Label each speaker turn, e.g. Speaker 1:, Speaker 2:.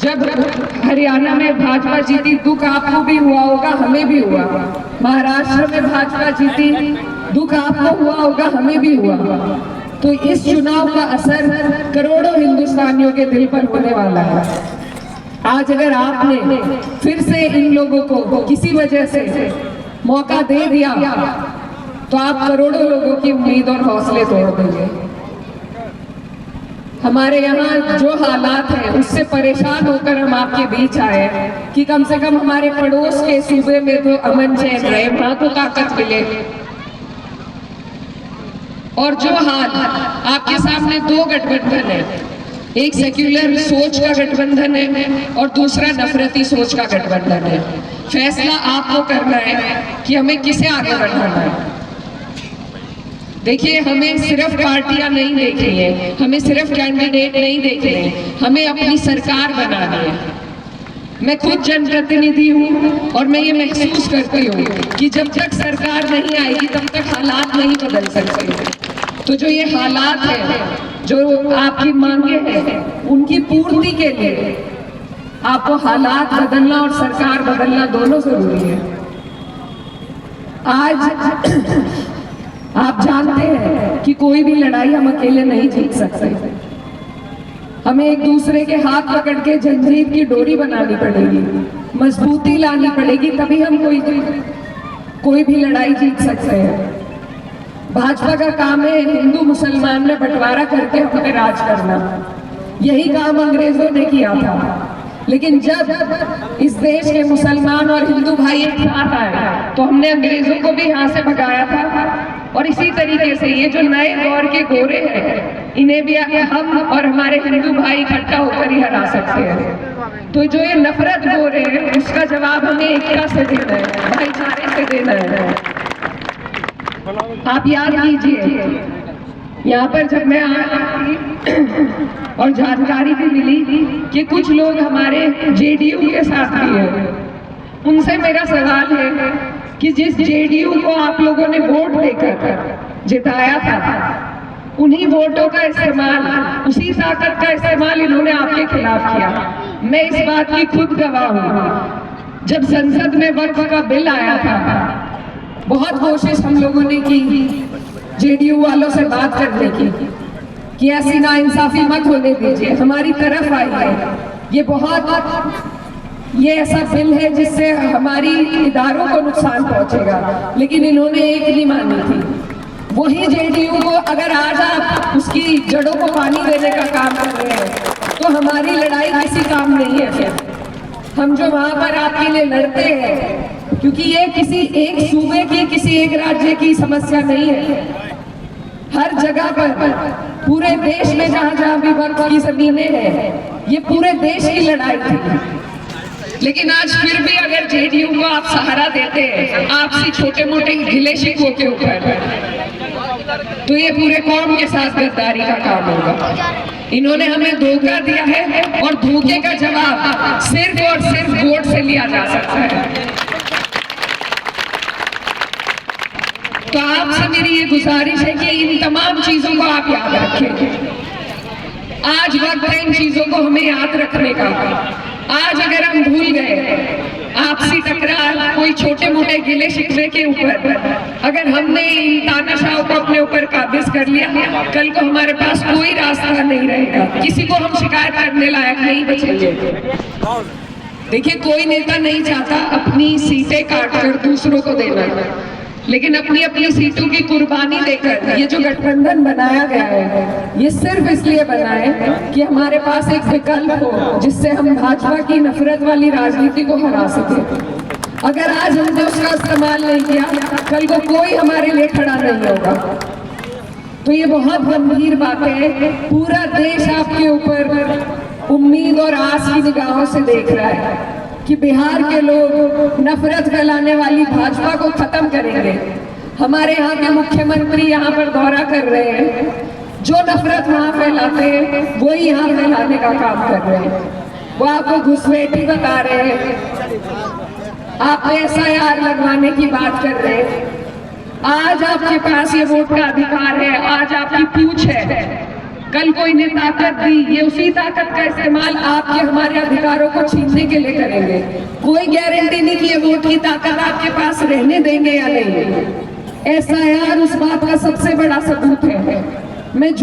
Speaker 1: जब हरियाणा में भाजपा जीती, दुख आपको भी हुआ होगा, हमें भी हुआ। महाराष्ट्र में भाजपा जीती, दुख आपको हुआ होगा, हमें भी हुआ। तो इस चुनाव का असर करोड़ों हिंदुस्तानियों के दिल पर होने वाला है। आज अगर आपने फिर से इन लोगों को किसी वजह से मौका दे दिया तो आप करोड़ों लोगों की उम्मीद और हौसले तोड़ देंगे। हमारे यहाँ जो हालात हैं उससे परेशान होकर हम आपके बीच आए कि कम से कम हमारे पड़ोस के सूबे में तो अमन चैन रहे, वहां तो ताकत मिले। और जो हाल आपके सामने दो गठबंधन है, एक सेक्युलर सोच का गठबंधन है और दूसरा नफरती सोच का गठबंधन है। फैसला आपको करना है कि हमें किसे आगे बढ़ाना है। देखिए, हमें सिर्फ पार्टियां नहीं देखनी है, हमें सिर्फ कैंडिडेट नहीं देखने हैं, हमें अपनी सरकार बनानी है। मैं खुद जनप्रतिनिधि हूँ और मैं ये महसूस करती हूँ कि जब तक सरकार नहीं आएगी तब तक हालात नहीं बदल सकते। तो जो ये हालात हैं, जो आपकी मांगे हैं, उनकी पूर्ति के लिए आपको हालात बदलना और सरकार बदलना दोनों जरूरी है। आज आप जानते हैं कि कोई भी लड़ाई हम अकेले नहीं जीत सकते। हमें एक दूसरे के हाथ पकड़ के जंजीर की डोरी बनानी पड़ेगी, मजबूती लानी पड़ेगी, तभी हम कोई भी लड़ाई जीत सकते हैं। भाजपा का काम है हिंदू मुसलमान में बंटवारा करके हम पे राज करना। यही काम अंग्रेजों ने किया था, लेकिन जब इस देश के मुसलमान और हिंदू भाई एक साथ आए तो हमने अंग्रेजों को भी यहाँ से भगाया था। और इसी तरीके से ये जो नए दौर के गोरे हैं, इन्हें भी हम और हमारे हिंदू भाई इकट्ठा होकर ही हरा सकते हैं। तो जो ये नफरत गोरे हैं, उसका जवाब हमें एकता से देना है, भाईचारे से देना है। आप याद कीजिए, यहाँ पर जब मैं आई और जानकारी भी मिली कि कुछ लोग हमारे जेडीयू के साथ भी हैं, उनसे मेरा सवाल है कि जिस जेडीयू को आप लोगों ने वोट देकर जिताया था, उन्हीं वोटों का इस्तेमाल, उसी ताकत का इस्तेमाल इन्होंने आपके खिलाफ किया। मैं इस बात की खुद गवाह हूँ। जब संसद में वक्फ का बिल आया था, बहुत कोशिश हम लोगों ने की जेडीयू वालों से बात करने की कि ऐसी नाइंसाफी मत होने दीजिए, हमारी तरफ आई है। ये ऐसा बिल है जिससे हमारी इदारों को नुकसान पहुंचेगा, लेकिन इन्होंने एक नहीं मानी थी। वही जेडीयू को अगर आज आप उसकी जड़ों को पानी देने का काम कर रहे हैं तो हमारी लड़ाई किसी काम नहीं है। फिर हम जो वहां पर आपके लिए लड़ते हैं, क्योंकि ये किसी एक सूबे की, किसी एक राज्य की समस्या नहीं है। हर जगह पर पूरे देश में जहां जहां भी वक्फ की जमीनें हैं, ये पूरे देश की लड़ाई थी। लेकिन आज फिर भी अगर जेडीयू को आप सहारा देते हैं आपसी छोटे मोटे गिले शिकवों के ऊपर, तो ये पूरे कौम के साथ गद्दारी का काम होगा। इन्होंने हमें धोखा दिया है और धोखे का जवाब सिर्फ और सिर्फ वोट से लिया जा सकता है। तो आपसे मेरी ये गुजारिश है कि इन तमाम चीजों को आप याद रखें। आज वक्त है इन चीजों को हमें याद रखने का। आज अगर हम भूल गए आपसी टकरार, कोई छोटे मोटे गिले शिकवे के ऊपर, अगर हमने इन तानाशाहों को अपने ऊपर काबिज कर लिया, कल को हमारे पास कोई रास्ता नहीं रहेगा, किसी को हम शिकायत करने लायक नहीं बचेंगे। देखिए, कोई नेता नहीं चाहता अपनी सीटें काट कर दूसरों को देना, लेकिन अपनी अपनी सीटों की कुर्बानी देकर ये जो गठबंधन बनाया गया है, ये सिर्फ इसलिए बना है कि हमारे पास एक विकल्प हो जिससे हम भाजपा की नफरत वाली राजनीति को हरा सके। अगर आज हमने उसका इस्तेमाल नहीं किया, कल को कोई हमारे लिए खड़ा नहीं होगा। तो ये बहुत गंभीर बात है। पूरा देश आपके ऊपर उम्मीद और आस की निगाहों से देख रहा है कि बिहार के लोग नफरत फैलाने वाली भाजपा को खत्म करेंगे। हमारे यहाँ के मुख्यमंत्री यहाँ पर दौरा कर रहे हैं, जो नफरत वहाँ फैलाते हैं वही यहाँ फैलाने का काम कर रहे हैं। वो आपको घुसपैठी बता रहे हैं, आप SIR लगवाने की बात कर रहे हैं। आज आपके पास ये वोट का अधिकार है, आज आपकी पूछ है, कल कोई ने ताकत दी, ये उसी ताकत का इस्तेमाल आपके हमारे अधिकारों को छीनने के लिए करेंगे। कोई गारंटी नहीं कि ये वोट की ताकत आपके पास रहने देंगे या नहीं। SIR उस बात का सबसे बड़ा सबूत है। मैं